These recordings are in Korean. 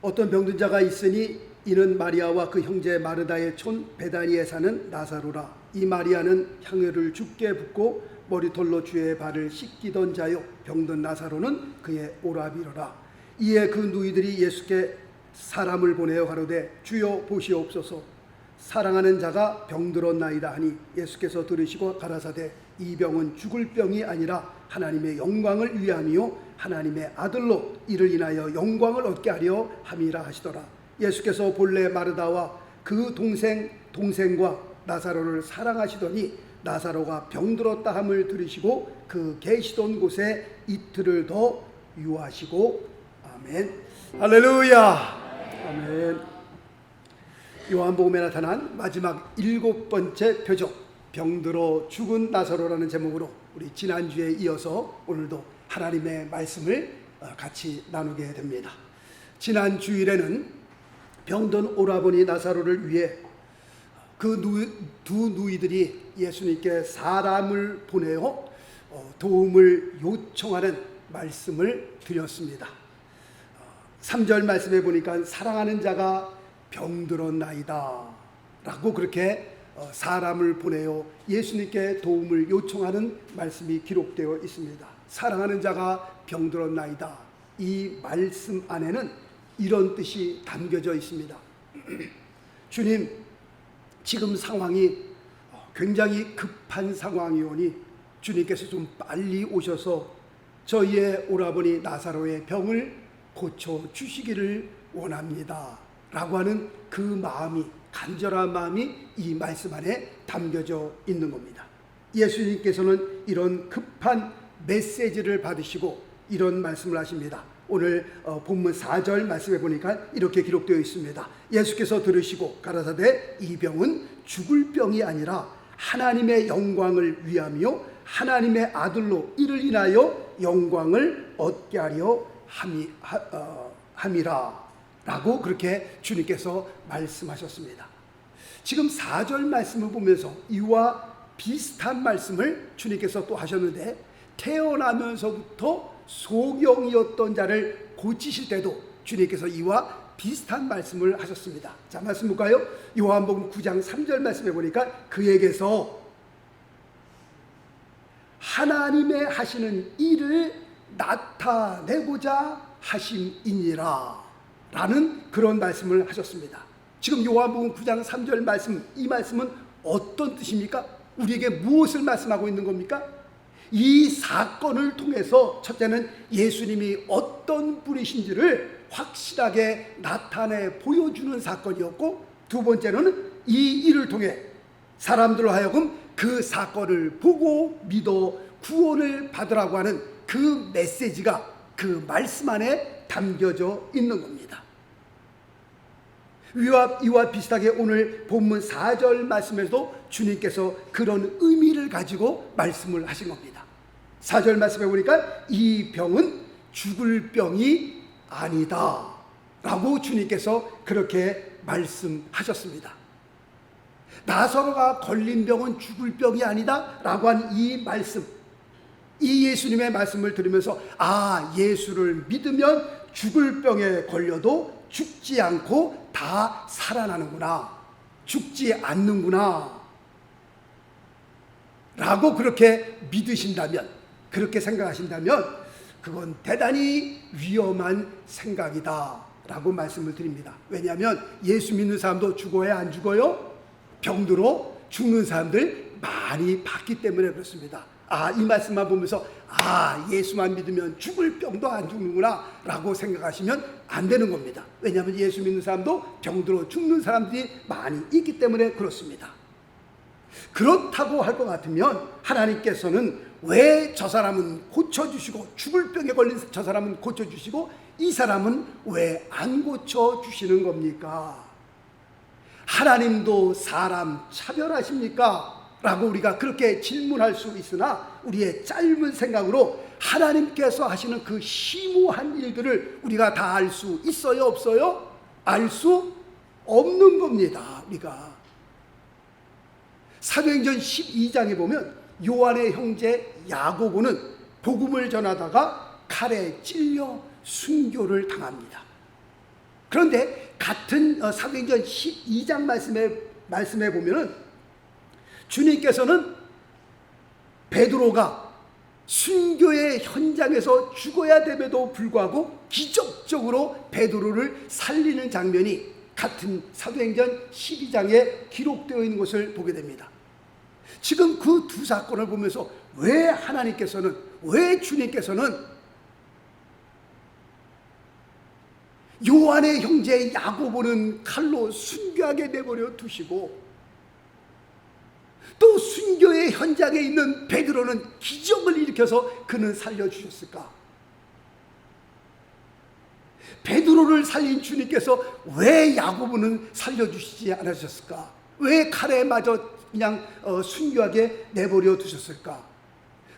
어떤 병든 자가 있으니 이는 마리아와 그 형제 마르다의 촌 베다니에 사는 나사로라. 이 마리아는 향유를 죽게 붓고 머리털로 주의 발을 씻기던 자요, 병든 나사로는 그의 오라비로라. 이에 그 누이들이 예수께 사람을 보내어 가로되 주여 보시옵소서, 사랑하는 자가 병들었나이다 하니 예수께서 들으시고 가라사대 이 병은 죽을 병이 아니라 하나님의 영광을 위함이요 하나님의 아들로 이를 인하여 영광을 얻게 하려 함이라 하시더라. 예수께서 본래 마르다와 그 동생과 나사로를 사랑하시더니 나사로가 병들었다 함을 들으시고 그 계시던 곳에 이틀을 더 유하시고. 아멘. 할렐루야. 아멘. 요한복음에 나타난 마지막 7번째 표적, 병들어 죽은 나사로라는 제목으로 우리 지난주에 이어서 오늘도 하나님의 말씀을 같이 나누게 됩니다. 지난 주일에는 병든 오라버니 나사로를 위해 그 두 누이들이 예수님께 사람을 보내어 도움을 요청하는 말씀을 드렸습니다. 3절 말씀에 보니까 사랑하는 자가 병들었나이다 라고 그렇게 사람을 보내어 예수님께 도움을 요청하는 말씀이 기록되어 있습니다. 사랑하는 자가 병들었나이다, 이 말씀 안에는 이런 뜻이 담겨져 있습니다. 주님, 지금 상황이 굉장히 급한 상황이오니 주님께서 좀 빨리 오셔서 저희의 오라버니 나사로의 병을 고쳐주시기를 원합니다 라고 하는 그 마음이, 간절한 마음이 이 말씀 안에 담겨져 있는 겁니다. 예수님께서는 이런 급한 메시지를 받으시고 이런 말씀을 하십니다. 오늘 본문 4절 말씀에 보니까 이렇게 기록되어 있습니다. 예수께서 들으시고 가라사대 이 병은 죽을 병이 아니라 하나님의 영광을 위함이요 하나님의 아들로 이를 인하여 영광을 얻게 하려 함이라 라고 그렇게 주님께서 말씀하셨습니다. 지금 4절 말씀을 보면서 이와 비슷한 말씀을 주님께서 또 하셨는데, 태어나면서부터 소경이었던 자를 고치실 때도 주님께서 이와 비슷한 말씀을 하셨습니다. 자, 말씀 볼까요? 요한복음 9장 3절 말씀에 보니까 그에게서 하나님의 하시는 일을 나타내고자 하심이니라 라는 그런 말씀을 하셨습니다. 지금 요한복음 9장 3절 말씀, 이 말씀은 어떤 뜻입니까? 우리에게 무엇을 말씀하고 있는 겁니까? 이 사건을 통해서 첫째는 예수님이 어떤 분이신지를 확실하게 나타내 보여주는 사건이었고, 두 번째는 이 일을 통해 사람들로 하여금 그 사건을 보고 믿어 구원을 받으라고 하는 그 메시지가 그 말씀 안에 담겨져 있는 겁니다. 이와 비슷하게 오늘 본문 4절 말씀에서도 주님께서 그런 의미를 가지고 말씀을 하신 겁니다. 4절 말씀에 보니까 이 병은 죽을 병이 아니다 라고 주님께서 그렇게 말씀하셨습니다. 나사로가 걸린 병은 죽을 병이 아니다 라고 한 이 말씀, 이 예수님의 말씀을 들으면서 예수를 믿으면 죽을 병에 걸려도 죽지 않고 다 살아나는구나, 죽지 않는구나 라고 그렇게 믿으신다면, 그렇게 생각하신다면 그건 대단히 위험한 생각이다 라고 말씀을 드립니다. 왜냐하면 예수 믿는 사람도 죽어야 안 죽어요? 병들어 죽는 사람들 많이 봤기 때문에 그렇습니다. 이 말씀만 보면서 예수만 믿으면 죽을 병도 안 죽는구나 라고 생각하시면 안 되는 겁니다. 왜냐하면 예수 믿는 사람도 병들어 죽는 사람들이 많이 있기 때문에 그렇습니다. 그렇다고 할 것 같으면 하나님께서는 왜 저 사람은 고쳐주시고, 죽을 병에 걸린 저 사람은 고쳐주시고 이 사람은 왜 안 고쳐주시는 겁니까? 하나님도 사람 차별하십니까? 라고 우리가 그렇게 질문할 수 있으나, 우리의 짧은 생각으로 하나님께서 하시는 그 심오한 일들을 우리가 다 알 수 있어요, 없어요? 알 수 없는 겁니다. 우리가 사도행전 12장에 보면 요한의 형제 야고보는 복음을 전하다가 칼에 찔려 순교를 당합니다. 그런데 같은 사도행전 12장 말씀에 보면은 주님께서는 베드로가 순교의 현장에서 죽어야 됨에도 불구하고 기적적으로 베드로를 살리는 장면이 같은 사도행전 12장에 기록되어 있는 것을 보게 됩니다. 지금 그 두 사건을 보면서 왜 하나님께서는, 왜 주님께서는 요한의 형제 야고보는 칼로 순교하게 내버려 두시고 또 순교의 현장에 있는 베드로는 기적을 일으켜서 그는 살려주셨을까? 베드로를 살린 주님께서 왜 야고보는 살려주시지 않으셨을까? 왜 칼에 맞아 그냥 순교하게 내버려 두셨을까?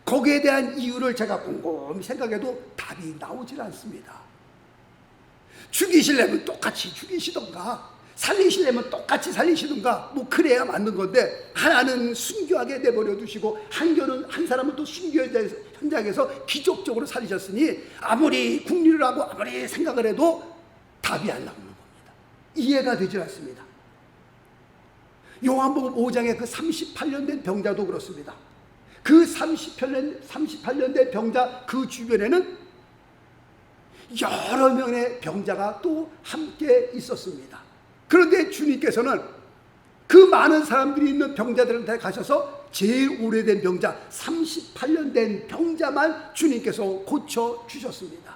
거기에 대한 이유를 제가 곰곰이 생각해도 답이 나오질 않습니다. 죽이시려면 똑같이 죽이시던가 살리시려면 똑같이 살리시던가 뭐 그래야 맞는 건데, 하나는 순교하게 내버려 두시고 한 사람은 또 순교 현장에서 기적적으로 살리셨으니 아무리 궁리를 하고 아무리 생각을 해도 답이 안 나오는 겁니다. 이해가 되지 않습니다. 요한복음 5장의 그 38년 된 병자도 그렇습니다. 그 38년 된 병자 그 주변에는 여러 명의 병자가 또 함께 있었습니다. 그런데 주님께서는 그 많은 사람들이 있는 병자들한테 가셔서 제일 오래된 병자, 38년 된 병자만 주님께서 고쳐주셨습니다.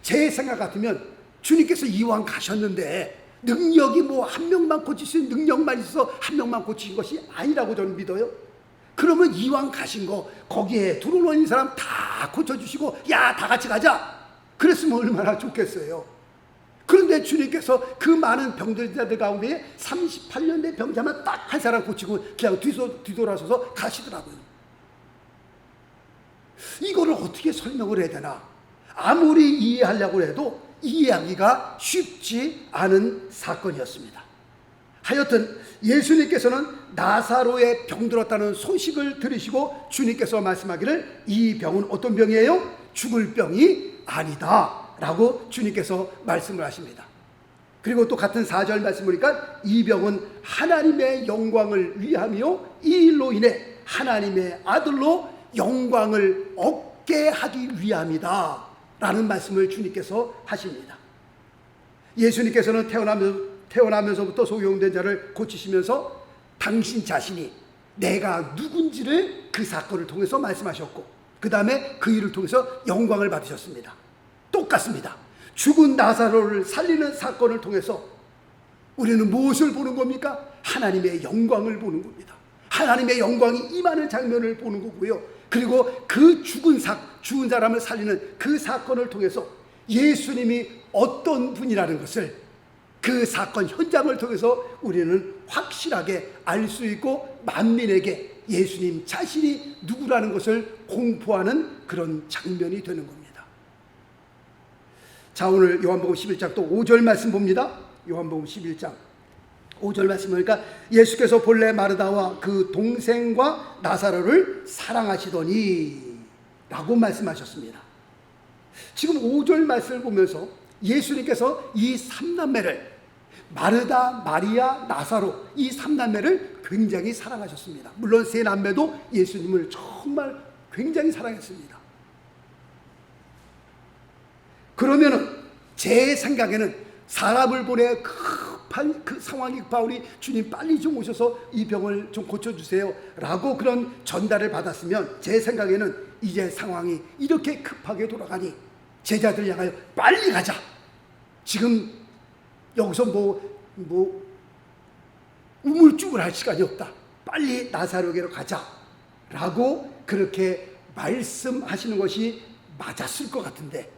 제 생각 같으면 주님께서 이왕 가셨는데 능력이 뭐 한 명만 고칠 수 있는 능력만 있어서 한 명만 고치신 것이 아니라고 저는 믿어요. 그러면 이왕 가신 거 거기에 들어오는 사람 다 고쳐주시고 야 다 같이 가자 그랬으면 얼마나 좋겠어요. 그런데 주님께서 그 많은 병들자들 가운데 38년 된 병자만 딱 한 사람 고치고 그냥 뒤돌아서서 가시더라고요. 이거를 어떻게 설명을 해야 되나? 아무리 이해하려고 해도 이해하기가 쉽지 않은 사건이었습니다. 하여튼 예수님께서는 나사로의 병들었다는 소식을 들으시고 주님께서 말씀하기를 이 병은 어떤 병이에요? 죽을 병이 아니다 라고 주님께서 말씀을 하십니다. 그리고 또 같은 4절 말씀 보니까 이 병은 하나님의 영광을 위하며 이 일로 인해 하나님의 아들로 영광을 얻게 하기 위함이다 라는 말씀을 주님께서 하십니다. 예수님께서는 태어나면서부터 소경된 자를 고치시면서 당신 자신이 내가 누군지를 그 사건을 통해서 말씀하셨고 그 다음에 그 일을 통해서 영광을 받으셨습니다. 똑같습니다. 죽은 나사로를 살리는 사건을 통해서 우리는 무엇을 보는 겁니까? 하나님의 영광을 보는 겁니다. 하나님의 영광이 임하는 장면을 보는 거고요. 그리고 그 죽은 사람을 살리는 그 사건을 통해서 예수님이 어떤 분이라는 것을 그 사건 현장을 통해서 우리는 확실하게 알 수 있고 만민에게 예수님 자신이 누구라는 것을 공포하는 그런 장면이 되는 겁니다. 자, 오늘 요한복음 11장 또 5절 말씀 봅니다. 요한복음 11장 5절 말씀 보니까 예수께서 본래 마르다와 그 동생과 나사로를 사랑하시더니 라고 말씀하셨습니다. 지금 5절 말씀을 보면서 예수님께서 이 3남매를 마르다, 마리아, 나사로 이 3남매를 굉장히 사랑하셨습니다. 물론 세 남매도 예수님을 정말 굉장히 사랑했습니다. 그러면은 제 생각에는 사람을 보내 급한 그 상황이 급하오니 주님 빨리 좀 오셔서 이 병을 좀 고쳐주세요 라고 그런 전달을 받았으면 제 생각에는 이제 상황이 이렇게 급하게 돌아가니 제자들 향하여 빨리 가자, 지금 여기서 뭐 우물쭈물할 시간이 없다, 빨리 나사로에게로 가자 라고 그렇게 말씀하시는 것이 맞았을 것 같은데,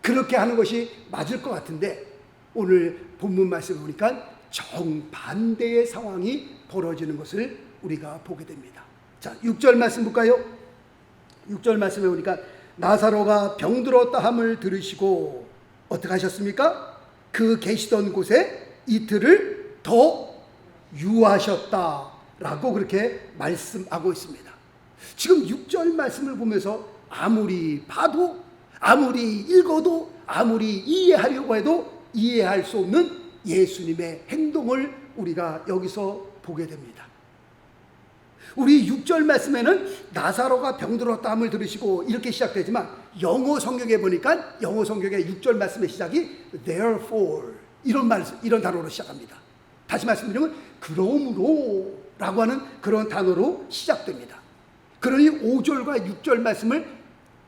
그렇게 하는 것이 맞을 것 같은데 오늘 본문 말씀을 보니까 정반대의 상황이 벌어지는 것을 우리가 보게 됩니다. 자, 6절 말씀 볼까요? 6절 말씀에 보니까 나사로가 병들었다 함을 들으시고 어떻게 하셨습니까? 그 계시던 곳에 이틀을 더 유하셨다 라고 그렇게 말씀하고 있습니다. 지금 6절 말씀을 보면서 아무리 봐도 아무리 읽어도 아무리 이해하려고 해도 이해할 수 없는 예수님의 행동을 우리가 여기서 보게 됩니다. 우리 6절 말씀에는 나사로가 병들었다함을 들으시고 이렇게 시작되지만 영어 성경에 보니까 영어 성경의 6절 말씀의 시작이 therefore 이런 단어로 시작합니다. 다시 말씀드리면 그러므로 라고 하는 그런 단어로 시작됩니다. 그러니 5절과 6절 말씀을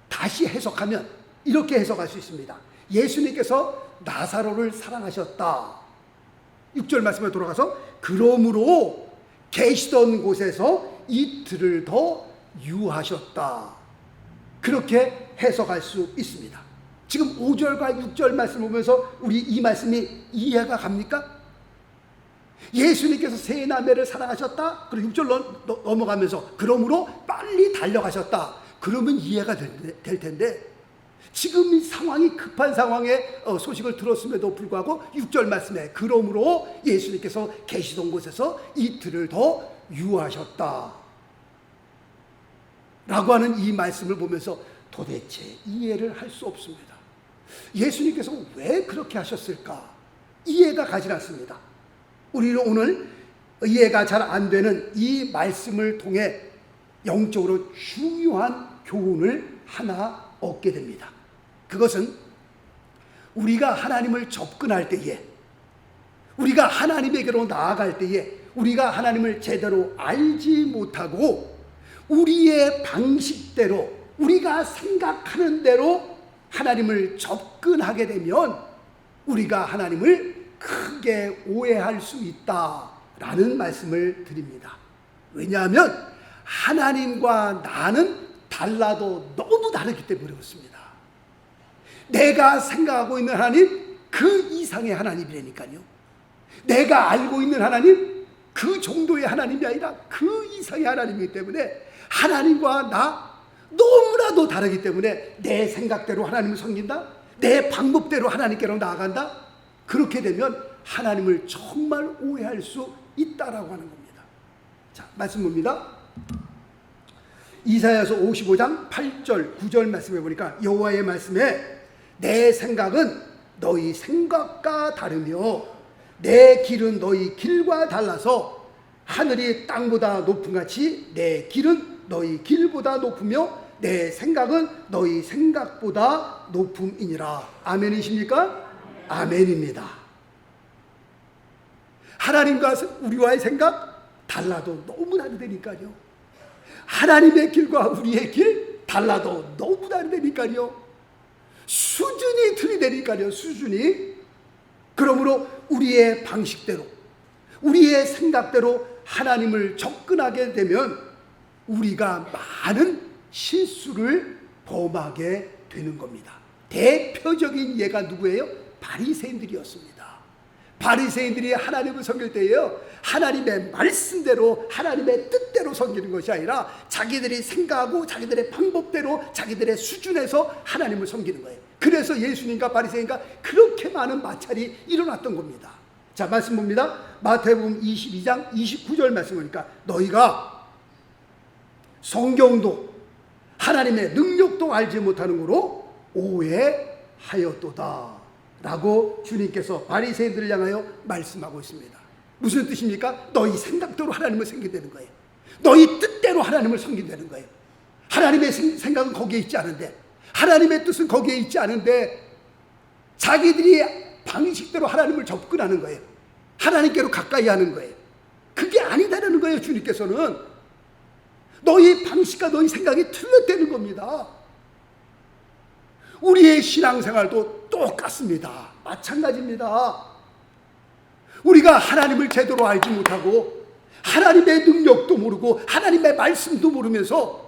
다시 해석하면 이렇게 해석할 수 있습니다. 예수님께서 나사로를 사랑하셨다. 6절 말씀에 돌아가서 그러므로 계시던 곳에서 이틀을 더 유하셨다. 그렇게 해석할 수 있습니다. 지금 5절과 6절 말씀을 보면서 우리 이 말씀이 이해가 갑니까? 예수님께서 세 남매를 사랑하셨다. 그리고 6절 넘어가면서 그러므로 빨리 달려가셨다. 그러면 이해가 될 텐데 지금 이 상황이 급한 상황에 소식을 들었음에도 불구하고 6절 말씀에 그러므로 예수님께서 계시던 곳에서 이틀을 더 유하셨다 라고 하는 이 말씀을 보면서 도대체 이해를 할 수 없습니다. 예수님께서 왜 그렇게 하셨을까? 이해가 가지 않습니다. 우리는 오늘 이해가 잘 안 되는 이 말씀을 통해 영적으로 중요한 교훈을 하나 얻게 됩니다. 그것은 우리가 하나님을 접근할 때에, 우리가 하나님에게로 나아갈 때에 우리가 하나님을 제대로 알지 못하고 우리의 방식대로, 우리가 생각하는 대로 하나님을 접근하게 되면 우리가 하나님을 크게 오해할 수 있다라는 말씀을 드립니다. 왜냐하면 하나님과 나는 달라도 너무 다르기 때문에 그렇습니다. 내가 생각하고 있는 하나님 그 이상의 하나님이라니까요. 내가 알고 있는 하나님 그 정도의 하나님이 아니라 그 이상의 하나님이기 때문에 하나님과 나 너무나도 다르기 때문에 내 생각대로 하나님을 섬긴다, 내 방법대로 하나님께로 나아간다, 그렇게 되면 하나님을 정말 오해할 수 있다라고 하는 겁니다. 자, 말씀 봅니다. 이사야서 55장 8절 9절 말씀해 보니까 여호와의 말씀에 내 생각은 너희 생각과 다르며 내 길은 너희 길과 달라서 하늘이 땅보다 높음같이 내 길은 너희 길보다 높으며 내 생각은 너희 생각보다 높음이니라. 아멘이십니까? 아멘입니다. 하나님과 우리와의 생각 달라도 너무 다르다니까요. 하나님의 길과 우리의 길 달라도 너무 다르다니까요. 수준이 틀리다니까요. 수준이. 그러므로 우리의 방식대로, 우리의 생각대로 하나님을 접근하게 되면 우리가 많은 실수를 범하게 되는 겁니다. 대표적인 예가 누구예요? 바리새인들이었습니다. 바리새인들이 하나님을 섬길 때에요, 하나님의 말씀대로 하나님의 뜻대로 섬기는 것이 아니라 자기들이 생각하고 자기들의 방법대로 자기들의 수준에서 하나님을 섬기는 거예요. 그래서 예수님과 바리새인과 그렇게 많은 마찰이 일어났던 겁니다. 자, 말씀 봅니다. 마태복음 22장 29절 말씀 보니까 너희가 성경도 하나님의 능력도 알지 못하는 거로 오해하였도다 라고 주님께서 바리새인들을 향하여 말씀하고 있습니다. 무슨 뜻입니까? 너희 생각대로 하나님을 섬긴다는 거예요. 너희 뜻대로 하나님을 섬긴다는 거예요. 하나님의 생각은 거기에 있지 않은데, 하나님의 뜻은 거기에 있지 않은데 자기들이 방식대로 하나님을 접근하는 거예요. 하나님께로 가까이 하는 거예요. 그게 아니다라는 거예요. 주님께서는 너희 방식과 너희 생각이 틀렸다는 겁니다. 우리의 신앙생활도 똑같습니다. 마찬가지입니다. 우리가 하나님을 제대로 알지 못하고 하나님의 능력도 모르고 하나님의 말씀도 모르면서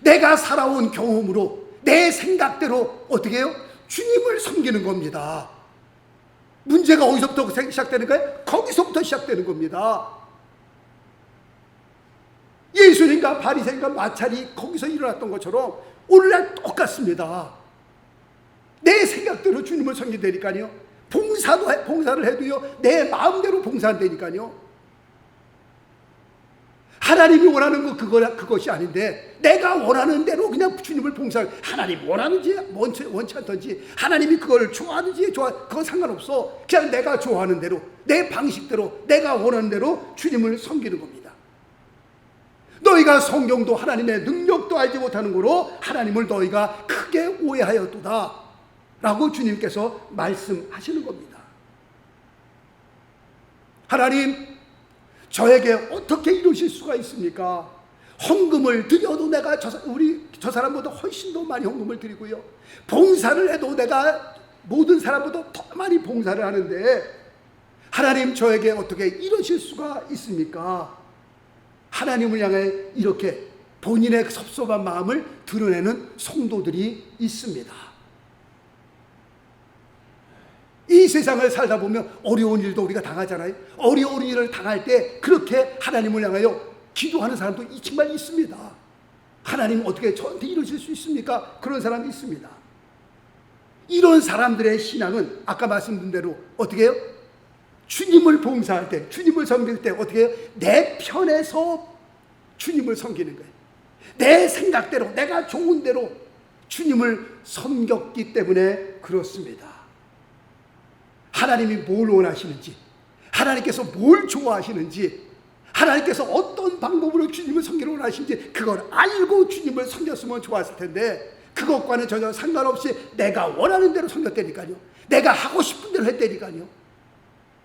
내가 살아온 경험으로 내 생각대로 어떻게 해요? 주님을 섬기는 겁니다. 문제가 어디서부터 시작되는 거예요? 거기서부터 시작되는 겁니다. 예수님과 바리새인과 마찰이 거기서 일어났던 것처럼 오늘날 똑같습니다. 내 생각대로 주님을 섬긴다니까요. 봉사를 해도요, 내 마음대로 봉사한다니까요. 하나님이 원하는 거 그것이 아닌데 내가 원하는 대로 그냥 주님을 봉사하고, 하나님 원하는지 원치 않든지, 하나님이 그걸 좋아하는지 그건 상관없어. 그냥 내가 좋아하는 대로, 내 방식대로, 내가 원하는 대로 주님을 섬기는 겁니다. 너희가 성경도 하나님의 능력도 알지 못하는 거로 하나님을 너희가 크게 오해하였도다 라고 주님께서 말씀하시는 겁니다. 하나님, 저에게 어떻게 이러실 수가 있습니까? 헌금을 드려도 내가 저 사람보다 훨씬 더 많이 헌금을 드리고요, 봉사를 해도 내가 모든 사람보다 더 많이 봉사를 하는데 하나님, 저에게 어떻게 이러실 수가 있습니까? 하나님을 향해 이렇게 본인의 섭섭한 마음을 드러내는 성도들이 있습니다. 이 세상을 살다 보면 어려운 일도 우리가 당하잖아요. 어려운 일을 당할 때 그렇게 하나님을 향하여 기도하는 사람도 정말 있습니다. 하나님, 어떻게 저한테 이러실 수 있습니까? 그런 사람이 있습니다. 이런 사람들의 신앙은 아까 말씀드린 대로 어떻게 해요? 주님을 봉사할 때, 주님을 섬길 때 어떻게 해요? 내 편에서 주님을 섬기는 거예요. 내 생각대로, 내가 좋은 대로 주님을 섬겼기 때문에 그렇습니다. 하나님이 뭘 원하시는지, 하나님께서 뭘 좋아하시는지, 하나님께서 어떤 방법으로 주님을 섬기를 원하시는지 그걸 알고 주님을 섬겼으면 좋았을 텐데 그것과는 전혀 상관없이 내가 원하는 대로 섬겼다니까요. 내가 하고 싶은 대로 했다니까요.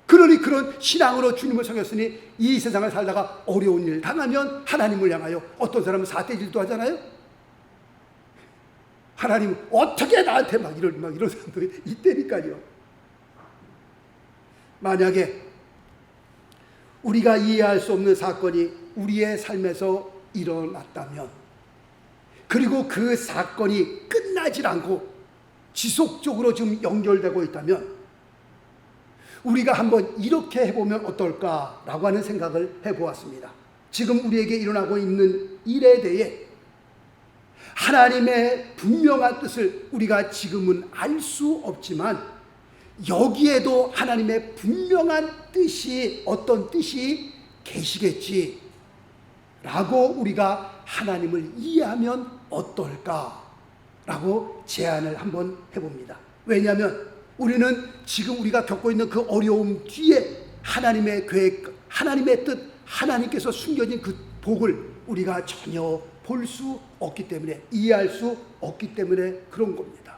그러니 그런 신앙으로 주님을 섬겼으니 이 세상을 살다가 어려운 일 당하면 하나님을 향하여, 어떤 사람은 사태질도 하잖아요. 하나님, 어떻게 나한테 이런 사람들이 있다니까요. 만약에 우리가 이해할 수 없는 사건이 우리의 삶에서 일어났다면, 그리고 그 사건이 끝나질 않고 지속적으로 지금 연결되고 있다면 우리가 한번 이렇게 해보면 어떨까라고 하는 생각을 해보았습니다. 지금 우리에게 일어나고 있는 일에 대해 하나님의 분명한 뜻을 우리가 지금은 알 수 없지만 여기에도 하나님의 분명한 뜻이, 어떤 뜻이 계시겠지 라고 우리가 하나님을 이해하면 어떨까라고 제안을 한번 해봅니다. 왜냐하면 우리는 지금 우리가 겪고 있는 그 어려움 뒤에 하나님의 계획, 하나님의 뜻, 하나님께서 숨겨진 그 복을 우리가 전혀 볼 수 없기 때문에, 이해할 수 없기 때문에 그런 겁니다.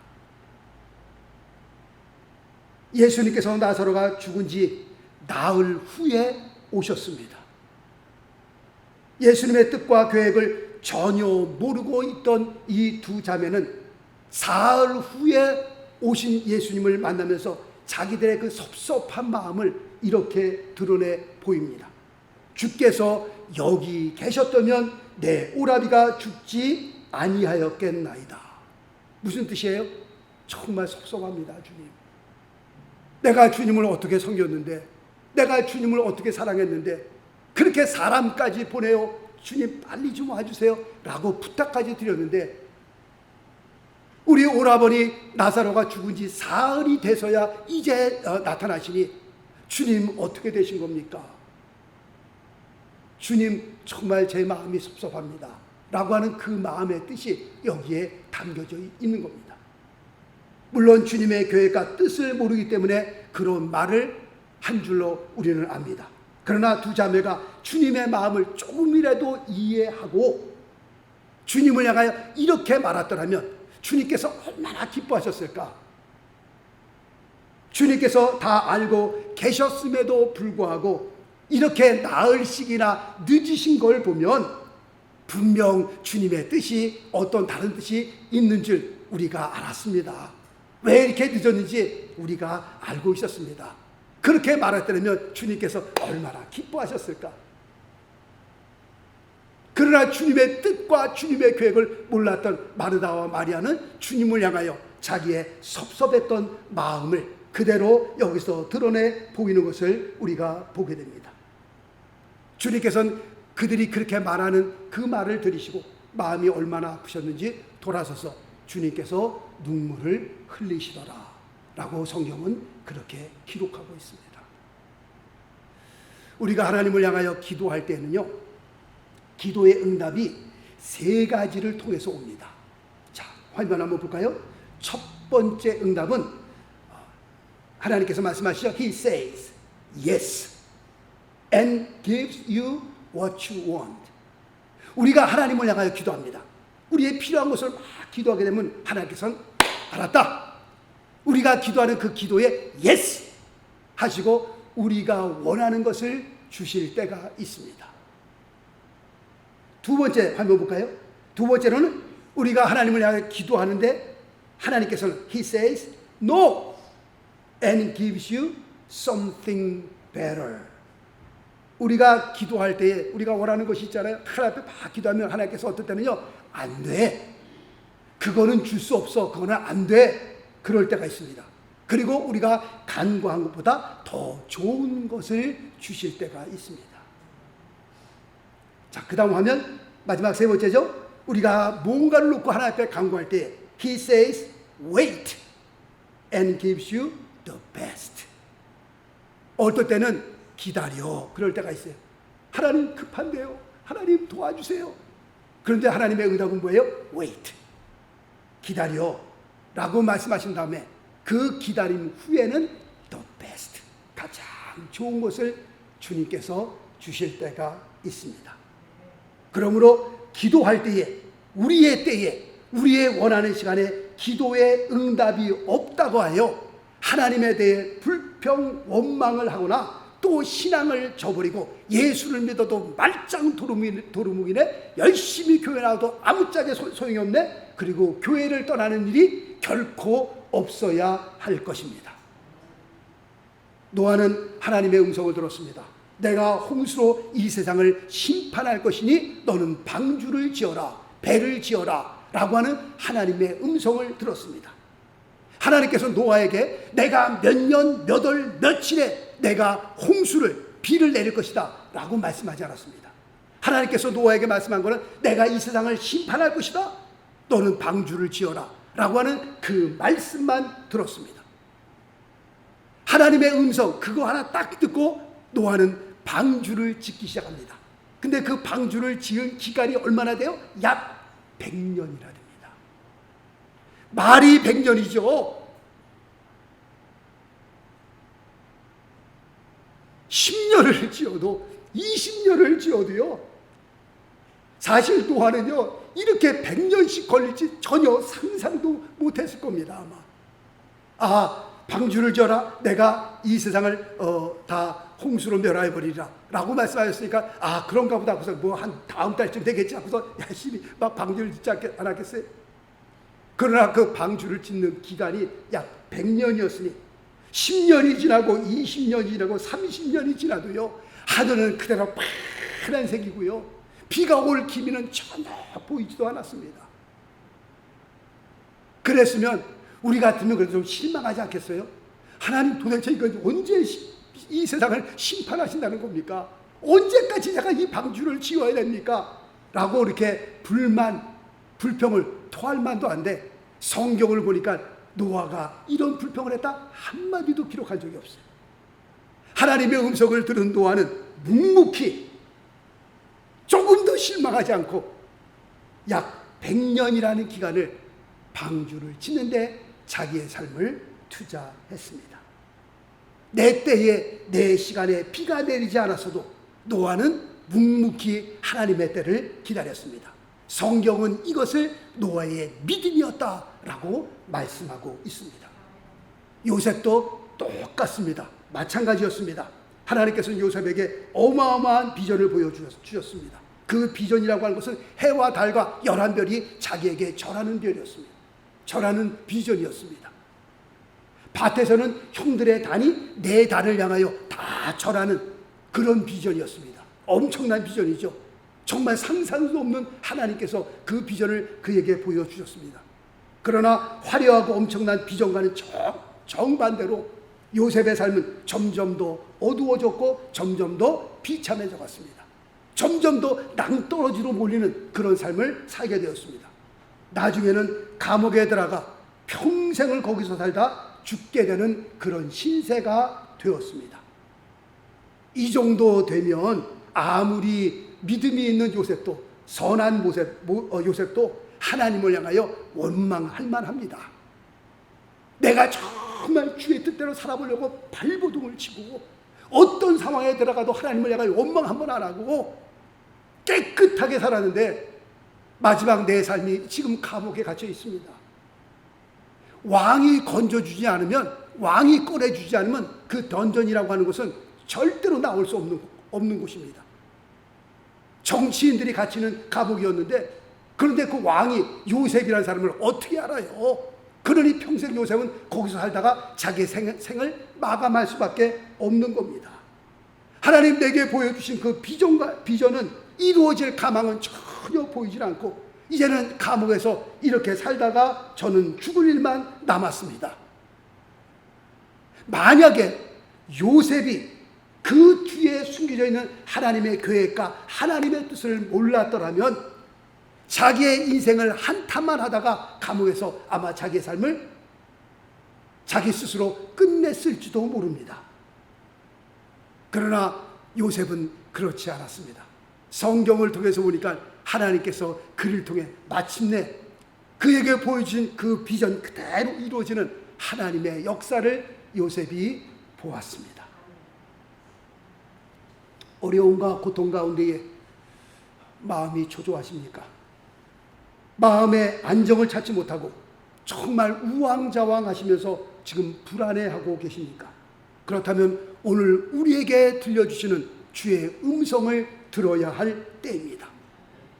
예수님께서 나사로가 죽은 지 나흘 후에 오셨습니다. 예수님의 뜻과 계획을 전혀 모르고 있던 이 두 자매는 사흘 후에 오신 예수님을 만나면서 자기들의 그 섭섭한 마음을 이렇게 드러내 보입니다. 주께서 여기 계셨다면 내 오라비가 죽지 아니하였겠나이다. 무슨 뜻이에요? 정말 섭섭합니다, 주님. 내가 주님을 어떻게 섬겼는데, 내가 주님을 어떻게 사랑했는데 그렇게 사람까지 보내요. 주님 빨리 좀 와주세요 라고 부탁까지 드렸는데 우리 오라버니 나사로가 죽은 지 사흘이 돼서야 이제 나타나시니 주님 어떻게 되신 겁니까? 주님 정말 제 마음이 섭섭합니다 라고 하는 그 마음의 뜻이 여기에 담겨져 있는 겁니다. 물론 주님의 계획과 뜻을 모르기 때문에 그런 말을 한 줄로 우리는 압니다. 그러나 두 자매가 주님의 마음을 조금이라도 이해하고 주님을 향하여 이렇게 말했더라면 주님께서 얼마나 기뻐하셨을까? 주님께서 다 알고 계셨음에도 불구하고 이렇게 나흘씩이나 늦으신 걸 보면 분명 주님의 뜻이, 어떤 다른 뜻이 있는 줄 우리가 알았습니다. 왜 이렇게 늦었는지 우리가 알고 있었습니다. 그렇게 말했더라면 주님께서 얼마나 기뻐하셨을까? 그러나 주님의 뜻과 주님의 계획을 몰랐던 마르다와 마리아는 주님을 향하여 자기의 섭섭했던 마음을 그대로 여기서 드러내 보이는 것을 우리가 보게 됩니다. 주님께서는 그들이 그렇게 말하는 그 말을 들으시고 마음이 얼마나 아프셨는지 돌아서서 주님께서 눈물을 흘리시더라 라고 성경은 그렇게 기록하고 있습니다. 우리가 하나님을 향하여 기도할 때는요, 기도의 응답이 세 가지를 통해서 옵니다. 자, 화면 한번 볼까요? 첫 번째 응답은 하나님께서 말씀하시죠. He says yes and gives you what you want. 우리가 하나님을 향하여 기도합니다. 우리의 필요한 것을 막 기도하게 되면 하나님께서는 알았다, 우리가 기도하는 그 기도에 yes 하시고 우리가 원하는 것을 주실 때가 있습니다. 두 번째 화면 볼까요? 두 번째로는 우리가 하나님을 향해 기도하는데 하나님께서는 He says no and gives you something better. 우리가 기도할 때에 우리가 원하는 것이 있잖아요. 하나님 앞에 막 기도하면 하나님께서 어떨 때는요, 안 돼, 그거는 줄 수 없어, 그거는 안 돼, 그럴 때가 있습니다. 그리고 우리가 간구한 것보다 더 좋은 것을 주실 때가 있습니다. 자, 그 다음 화면 마지막 세 번째죠. 우리가 뭔가를 놓고 하나님 앞에 간구할 때 He says wait and gives you the best. 어떨 때는 기다려, 그럴 때가 있어요. 하나님 급한데요, 하나님 도와주세요. 그런데 하나님의 응답은 뭐예요? wait, 기다려 라고 말씀하신 다음에 그 기다림 후에는 the best, 가장 좋은 것을 주님께서 주실 때가 있습니다. 그러므로 기도할 때에, 우리의 때에, 우리의 원하는 시간에 기도의 응답이 없다고 하여 하나님에 대해 불평 원망을 하거나 또 신앙을 저버리고 예수를 믿어도 말짱 도루묵이네, 열심히 교회 나와도 아무짝에 소용이 없네, 그리고 교회를 떠나는 일이 결코 없어야 할 것입니다. 노아는 하나님의 음성을 들었습니다. 내가 홍수로 이 세상을 심판할 것이니 너는 방주를 지어라, 배를 지어라 라고 하는 하나님의 음성을 들었습니다. 하나님께서 노아에게 내가 몇 년, 몇 월, 며칠에 내가 홍수를, 비를 내릴 것이다 라고 말씀하지 않았습니다. 하나님께서 노아에게 말씀한 것은 내가 이 세상을 심판할 것이다, 너는 방주를 지어라 라고 하는 그 말씀만 들었습니다. 하나님의 음성 그거 하나 딱 듣고 노아는 방주를 짓기 시작합니다. 근데 그 방주를 지은 기간이 얼마나 돼요? 약 100년이나 됩니다. 말이 100년이죠. 10년을 지어도 20년을 지어도요, 사실 노아는요 이렇게 100년씩 걸릴지 전혀 상상도 못했을 겁니다. 아마 방주를 지어라, 내가 이 세상을 다 홍수로 멸하여버리리라 라고 말씀하셨으니까 그런가 보다 하고서 뭐 한 다음 달쯤 되겠지 하고서 열심히 막 방주를 짓지 않았겠어요? 그러나 그 방주를 짓는 기간이 약 100년이었으니 10년이 지나고 20년이 지나고 30년이 지나도요 하늘은 그대로 파란색이고요 비가 올 기미는 전혀 보이지도 않았습니다. 그랬으면 우리 같으면 그래도 좀 실망하지 않겠어요? 하나님 도대체 이거 언제 이 세상을 심판하신다는 겁니까? 언제까지 제가 이 방주를 지어야 됩니까? 라고 이렇게 불평을 토할 만도 한데 성경을 보니까 노아가 이런 불평을 했다 한마디도 기록한 적이 없어요. 하나님의 음성을 들은 노아는 묵묵히 조금 더 실망하지 않고 약 100년이라는 기간을 방주를 짓는데 자기의 삶을 투자했습니다. 내 때에 내 시간에 비가 내리지 않았어도 노아는 묵묵히 하나님의 때를 기다렸습니다. 성경은 이것을 노아의 믿음이었다라고 말씀하고 있습니다. 요셉도 똑같습니다. 마찬가지였습니다. 하나님께서는 요셉에게 어마어마한 비전을 보여주셨습니다. 그 비전이라고 하는 것은 해와 달과 11별이 자기에게 절하는 별이었습니다. 절하는 비전이었습니다. 밭에서는 형들의 단이 내 단을 향하여 다 절하는 그런 비전이었습니다. 엄청난 비전이죠. 정말 상상도 없는 하나님께서 그 비전을 그에게 보여주셨습니다. 그러나 화려하고 엄청난 비전과는 정반대로 요셉의 삶은 점점 더 어두워졌고 점점 더 비참해져 갔습니다. 점점 더 낭떠러지로 몰리는 그런 삶을 살게 되었습니다. 나중에는 감옥에 들어가 평생을 거기서 살다 죽게 되는 그런 신세가 되었습니다. 이 정도 되면 아무리 믿음이 있는 요셉도, 선한 요셉도 하나님을 향하여 원망할 만합니다. 내가 정말 주의 뜻대로 살아보려고 발버둥을 치고 어떤 상황에 들어가도 하나님을 향하여 원망 한번 안 하고 깨끗하게 살았는데 마지막 내 삶이 지금 감옥에 갇혀 있습니다. 왕이 건져주지 않으면, 왕이 꺼내주지 않으면 그 던전이라고 하는 것은 절대로 나올 수 없는 곳입니다. 정치인들이 갇히는 감옥이었는데, 그런데 그 왕이 요셉이라는 사람을 어떻게 알아요? 그러니 평생 요셉은 거기서 살다가 자기 생을 마감할 수밖에 없는 겁니다. 하나님 내게 보여주신 그 비전은 이루어질 가망은 전혀 보이질 않고, 이제는 감옥에서 이렇게 살다가 저는 죽을 일만 남았습니다. 만약에 요셉이 그 뒤에 숨겨져 있는 하나님의 계획과 하나님의 뜻을 몰랐더라면 자기의 인생을 한탄만 하다가 감옥에서 아마 자기의 삶을 자기 스스로 끝냈을지도 모릅니다. 그러나 요셉은 그렇지 않았습니다. 성경을 통해서 보니까 하나님께서 그를 통해 마침내 그에게 보여주신 그 비전 그대로 이루어지는 하나님의 역사를 요셉이 보았습니다. 어려움과 고통 가운데에 마음이 초조하십니까? 마음의 안정을 찾지 못하고 정말 우왕좌왕하시면서 지금 불안해하고 계십니까? 그렇다면 오늘 우리에게 들려주시는 주의 음성을 들어야 할 때입니다.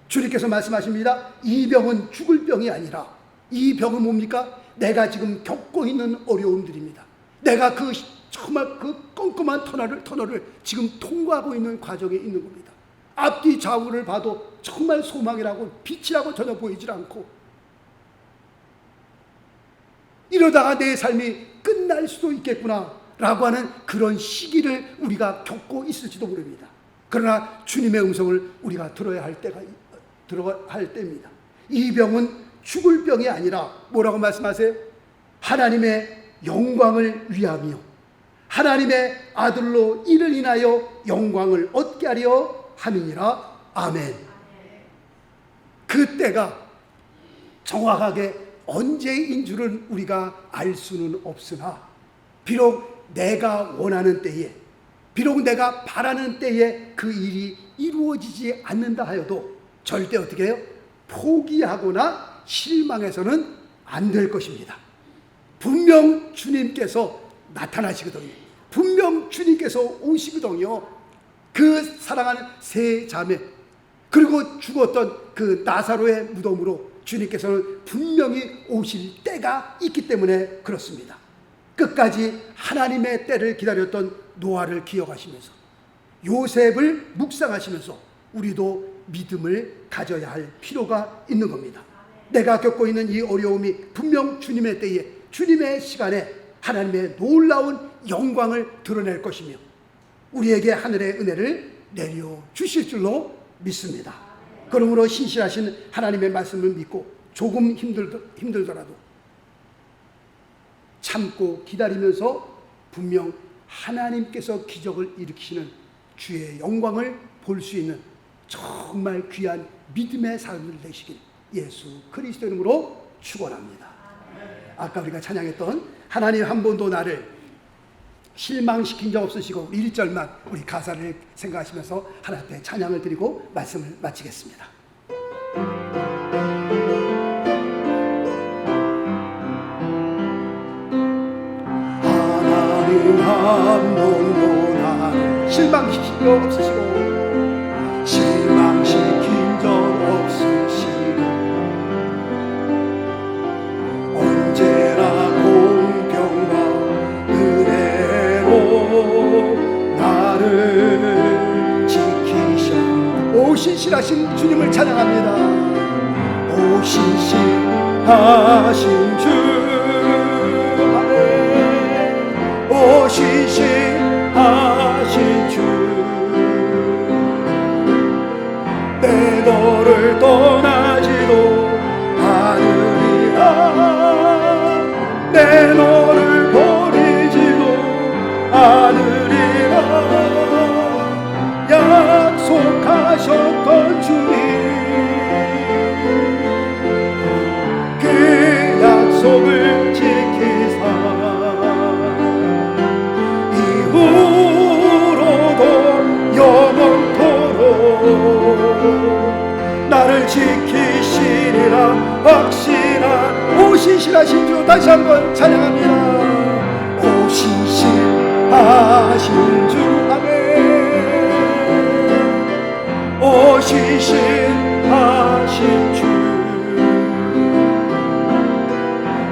주님께서 말씀하십니다. 이 병은 죽을 병이 아니라, 이 병은 뭡니까? 내가 지금 겪고 있는 어려움들입니다. 내가 정말 그 껌껌한 터널을 지금 통과하고 있는 과정에 있는 겁니다. 앞뒤 좌우를 봐도 정말 소망이라고, 빛이라고 전혀 보이질 않고, 이러다가 내 삶이 끝날 수도 있겠구나 라고 하는 그런 시기를 우리가 겪고 있을지도 모릅니다. 그러나 주님의 음성을 우리가 들어야 할 때입니다. 이 병은 죽을 병이 아니라 뭐라고 말씀하세요? 하나님의 영광을 위하며 하나님의 아들로 이를 인하여 영광을 얻게 하려 함이니라. 아멘. 그때가 정확하게 언제인 줄은 우리가 알 수는 없으나, 비록 내가 원하는 때에, 비록 내가 바라는 때에 그 일이 이루어지지 않는다 하여도 절대 어떻게 해요? 포기하거나 실망해서는 안 될 것입니다. 분명 주님께서 나타나시거든요. 분명 주님께서 오시거든요. 그 사랑하는 세 자매, 그리고 죽었던 그 나사로의 무덤으로 주님께서는 분명히 오실 때가 있기 때문에 그렇습니다. 끝까지 하나님의 때를 기다렸던 노아를 기억하시면서, 요셉을 묵상하시면서 우리도 믿음을 가져야 할 필요가 있는 겁니다. 내가 겪고 있는 이 어려움이 분명 주님의 때에, 주님의 시간에 하나님의 놀라운 영광을 드러낼 것이며 우리에게 하늘의 은혜를 내려주실 줄로 믿습니다. 그러므로 신실하신 하나님의 말씀을 믿고 조금 힘들더라도 참고 기다리면서 분명 하나님께서 기적을 일으키시는 주의 영광을 볼 수 있는 정말 귀한 믿음의 삶을 되시길 예수 그리스도 이름으로 축원합니다. 아까 우리가 찬양했던 하나님 한 번도 나를 실망시킨 적 없으시고 1절만 우리 가사를 생각하시면서 하나님 앞에 찬양을 드리고 말씀을 마치겠습니다. 하나님 한 번도 나를 실망시킨 적 없으시고 실망시킨 적 없으시고 언제나 공평과 은혜로 나를 지키셔. 오 신실하신 주님을 찬양합니다. 오 신실하신 주, 아멘. 오 신실하신 주, 내 너를 떠나지도 않으리라. 내 너를 버리지도 않으리라. 약속하셨 또 다시 한번 찬양합니다. 오시신 주 아멘. 오시신 주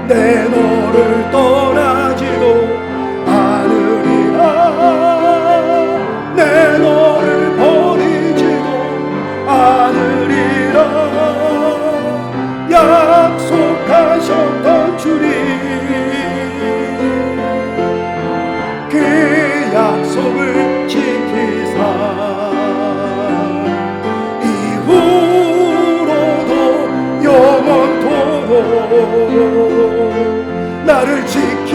내 너를 떠나지도 않으리라. 내 너를 버리지도 않으리라. 약속하셨던 주님 그 약속을 지키사 이후로도 영원토록 나를 지키